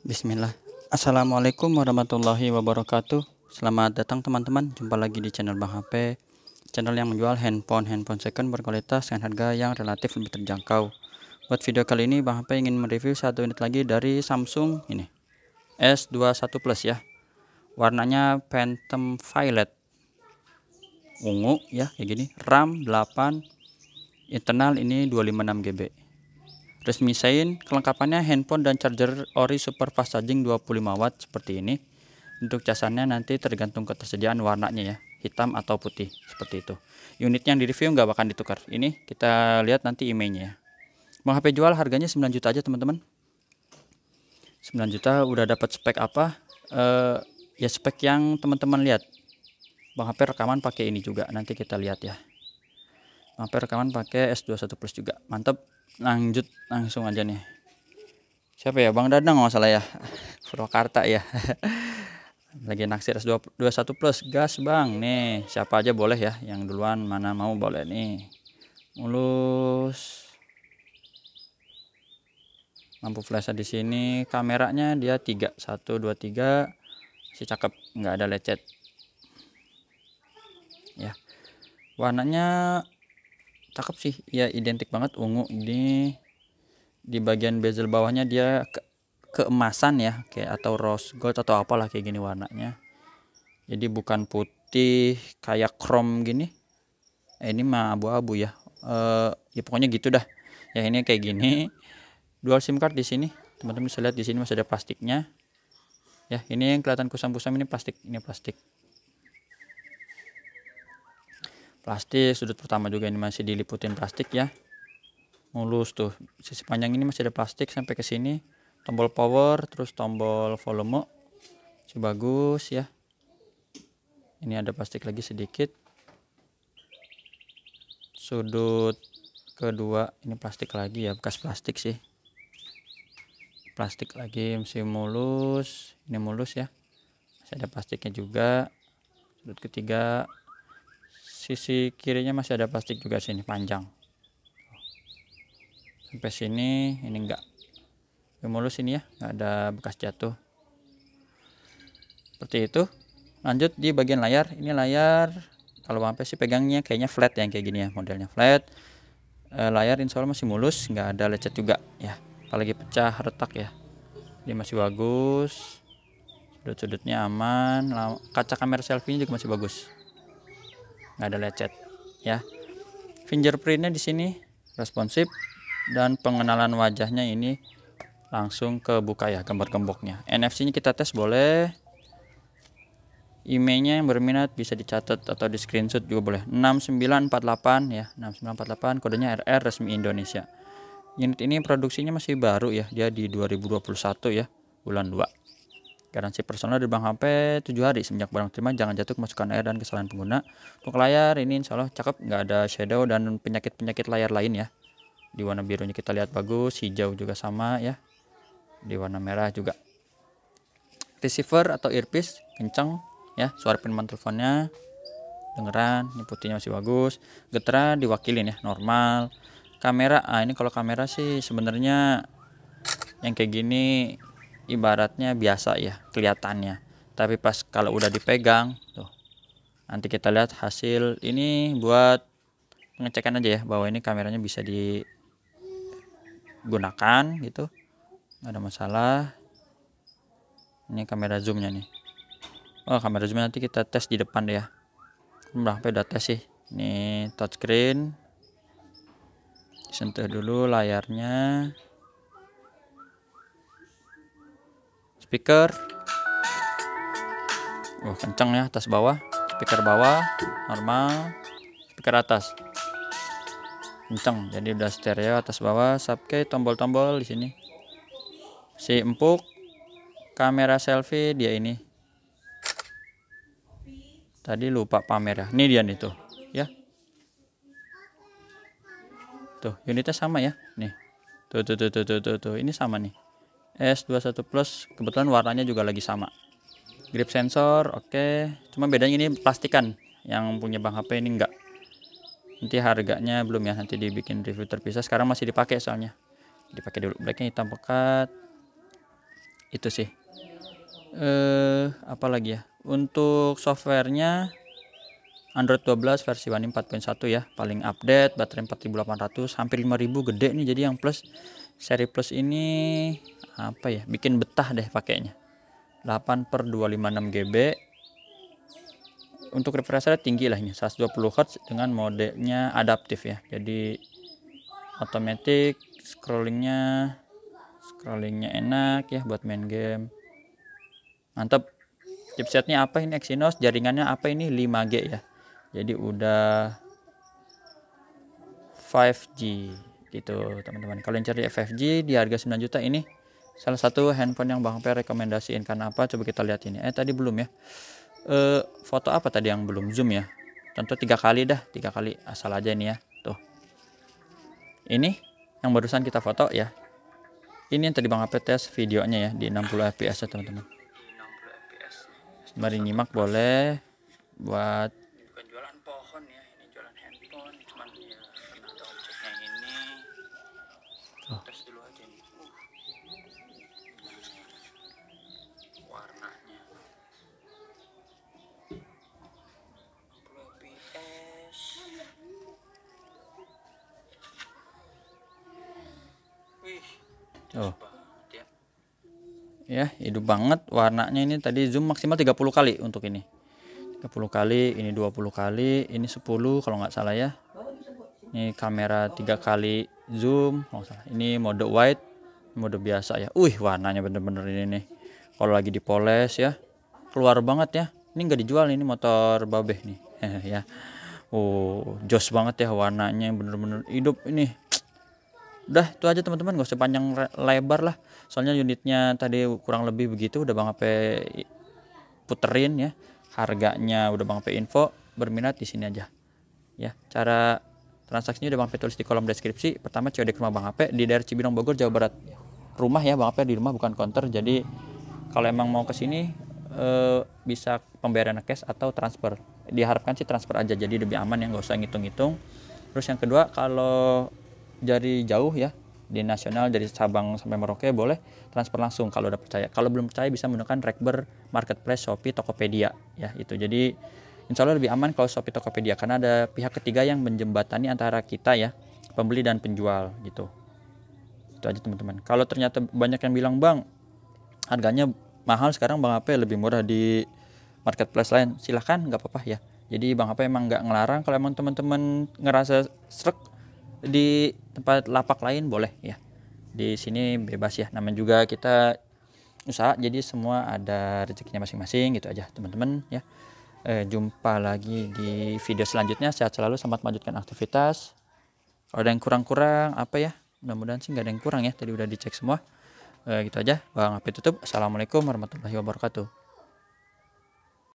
Bismillah. Assalamualaikum warahmatullahi wabarakatuh. Selamat datang teman-teman. Jumpa lagi di channel Bang HP, channel yang menjual handphone second berkualitas dengan harga yang relatif lebih terjangkau. Buat video kali ini Bang HP ingin mereview satu unit lagi dari Samsung ini, S21 Plus ya. Warnanya Phantom Violet, ungu ya, kayak gini. RAM 8, internal ini 256 GB. Resmi sign, kelengkapannya handphone dan charger ori super fast charging 25 watt seperti ini. Untuk casannya nanti tergantung ketersediaan warnanya ya, hitam atau putih seperti itu. Unit yang di review nggak bakal ditukar. Ini kita lihat nanti emailnya ya. Bang HP jual harganya 9 juta aja teman-teman. 9 juta udah dapat spek apa? Ya spek yang teman-teman lihat. Bang HP rekaman pakai ini juga, nanti kita lihat ya. Bang HP rekaman pakai S21 Plus juga, mantep. Lanjut langsung aja nih. Siapa ya, Bang Dadang nggak salah ya, Purwakarta ya. Lagi naksir S21 Plus, gas Bang. Nih siapa aja boleh ya, yang duluan mana mau boleh nih. Mulus, lampu flash di sini, kameranya dia 3 1 2 3, si cakep, nggak ada lecet ya. Warnanya cakep sih ya, identik banget ungu. Ini di bagian bezel bawahnya dia keemasan ya, kayak atau rose gold atau apalah kayak gini warnanya. Jadi bukan putih kayak chrome gini. Ini mah abu-abu ya. Ya pokoknya gitu dah. Ya ini kayak gini. Dual SIM card di sini. Teman-teman bisa lihat di sini masih ada plastiknya. Ya, ini yang kelihatan kusam-kusam ini plastik, ini plastik. Plastik sudut pertama juga ini masih diliputin plastik ya. Mulus tuh. Sisi panjang ini masih ada plastik sampai ke sini. Tombol power, terus tombol volume. Masih bagus ya. Ini ada plastik lagi sedikit. Sudut kedua ini plastik lagi ya, bekas plastik sih. Plastik lagi, masih mulus. Ini mulus ya. Masih ada plastiknya juga. Sudut ketiga, sisi kirinya masih ada plastik juga sini panjang. Sampai sini ini enggak. Ini mulus ini ya, nggak ada bekas jatuh. Seperti itu. Lanjut di bagian layar. Ini layar kalau sampai sih pegangnya kayaknya flat yang kayak gini ya, modelnya flat. Layar insya Allah masih mulus, nggak ada lecet juga ya, apalagi pecah retak ya. Dia masih bagus, sudut-sudutnya aman, kaca kamera selfie juga masih bagus, nggak ada lecet ya. Fingerprintnya di sini responsif, dan pengenalan wajahnya ini langsung kebuka ya, gambar gemboknya. NFC nya kita tes boleh. Emailnya yang berminat bisa dicatat atau di screenshot juga boleh. 6948 ya, 6948, kodenya RR, resmi Indonesia. Unit ini produksinya masih baru ya, dia di 2021 ya, bulan 2. Garansi personal dari Bang HP 7 hari semenjak barang terima, jangan jatuh kemasukan air dan kesalahan pengguna. Untuk layar ini insya Allah cakep, nggak ada shadow dan penyakit-penyakit layar lain ya. Di warna birunya kita lihat bagus, hijau juga sama ya, di warna merah juga. Receiver atau earpiece kencang ya, suara peneman teleponnya dengeran. Ini putihnya masih bagus, getaran diwakilin ya, normal. Kamera, ini kalau kamera sih sebenarnya yang kayak gini ibaratnya biasa ya kelihatannya, tapi pas kalau udah dipegang tuh, nanti kita lihat hasil. Ini buat pengecekan aja ya, bahwa ini kameranya bisa digunakan gitu, nggak ada masalah. Ini kamera zoomnya nih. Oh, kamera zoom nanti kita tes di depan deh ya. Berapa udah tes sih. Ini touchscreen. Sentuh dulu layarnya. Speaker. Kenceng ya, atas bawah. Speaker bawah normal. Speaker atas kenceng. Jadi udah stereo atas bawah. Subkey, tombol-tombol di sini. Si empuk. Kamera selfie dia ini. Tadi lupa pamer ya. Ini dia nih tuh, ya. Tuh, unitnya sama ya. Nih. Tuh. Ini sama nih. S21 Plus, kebetulan warnanya juga lagi sama. Grip sensor, oke. Cuma bedanya ini plastikan. Yang punya Bang HP ini enggak. Nanti harganya belum ya, nanti dibikin review terpisah. Sekarang masih dipakai soalnya. Dipakai dulu. Blacknya hitam pekat. itu sih. Apa lagi ya, untuk softwarenya Android 12 versi One 4.1 ya, paling update, baterai 4800, hampir 5000, gede nih. Jadi yang plus, seri plus ini apa ya, bikin betah deh pakainya. 8/256 GB. Untuk refresh rate tinggi lah ini, 120 Hz dengan modenya adaptif ya. Jadi otomatis scrollingnya enak ya buat main game. Mantap. Chipsetnya apa ini, Exynos, jaringannya apa ini, 5G ya. Jadi udah 5G gitu teman-teman. Kalau yang cari 5G di harga 9 juta ini salah satu handphone yang Bang Pe rekomendasiin. Karena apa, coba kita lihat ini. Tadi belum ya, foto apa tadi yang belum, zoom ya. Contoh 3 kali dah, 3 kali asal aja ini ya. Tuh, ini yang barusan kita foto ya. Ini yang tadi Bang Pe tes videonya ya di 60 fps ya teman-teman. Mari nyimak boleh. Buat bukan jualan pohon ya, ini jualan handphone, cuman ya karena ada objeknya ini. Tes dulu aja nih. Warnanya 60 fps. Wih, oh ya, hidup banget warnanya. Ini tadi zoom maksimal 30 kali untuk ini, 30 kali, ini 20 kali, ini 10 kalau nggak salah ya. Ini kamera 3 kali zoom kalau salah. Ini mode wide, mode biasa ya. Warnanya bener-bener ini nih, kalau lagi dipoles ya keluar banget ya. Ini nggak dijual, ini motor babeh nih ya. Jos banget ya, warnanya bener-bener hidup ini. Udah itu aja teman-teman, gak usah panjang lebar lah, soalnya unitnya tadi kurang lebih begitu udah Bang Pe puterin ya. Harganya udah Bang Pe info, berminat di sini aja ya. Cara transaksinya udah Bang Pe tulis di kolom deskripsi. Pertama COD ke rumah Bang Pe di daerah Cibinong Bogor Jawa Barat. Rumah ya, Bang Pe di rumah bukan counter. Jadi kalau emang mau ke sini bisa pembayaran cash atau transfer. Diharapkan sih transfer aja, jadi lebih aman ya, nggak usah ngitung-ngitung. Terus yang kedua, kalau dari jauh ya, di nasional dari Sabang sampai Merauke boleh transfer langsung kalau udah percaya. Kalau belum percaya bisa menggunakan Rekber, Marketplace, Shopee, Tokopedia ya itu. Jadi insya Allah lebih aman kalau Shopee, Tokopedia karena ada pihak ketiga yang menjembatani antara kita ya, pembeli dan penjual gitu. Itu aja teman-teman. Kalau ternyata banyak yang bilang Bang harganya mahal, sekarang Bang Pe lebih murah di marketplace lain, silahkan, nggak apa-apa ya. Jadi Bang Pe emang nggak ngelarang. Kalau emang teman-teman ngerasa srek di tempat lapak lain boleh ya, di sini bebas ya, namanya juga kita usaha, jadi semua ada rezekinya masing-masing gitu aja teman-teman ya. Jumpa lagi di video selanjutnya, sehat selalu, selamat melanjutkan aktivitas. Kalau ada yang kurang-kurang apa ya, mudah-mudahan sih nggak ada yang kurang ya, tadi udah dicek semua. Gitu aja Bang Pe tutup. Assalamualaikum warahmatullahi wabarakatuh.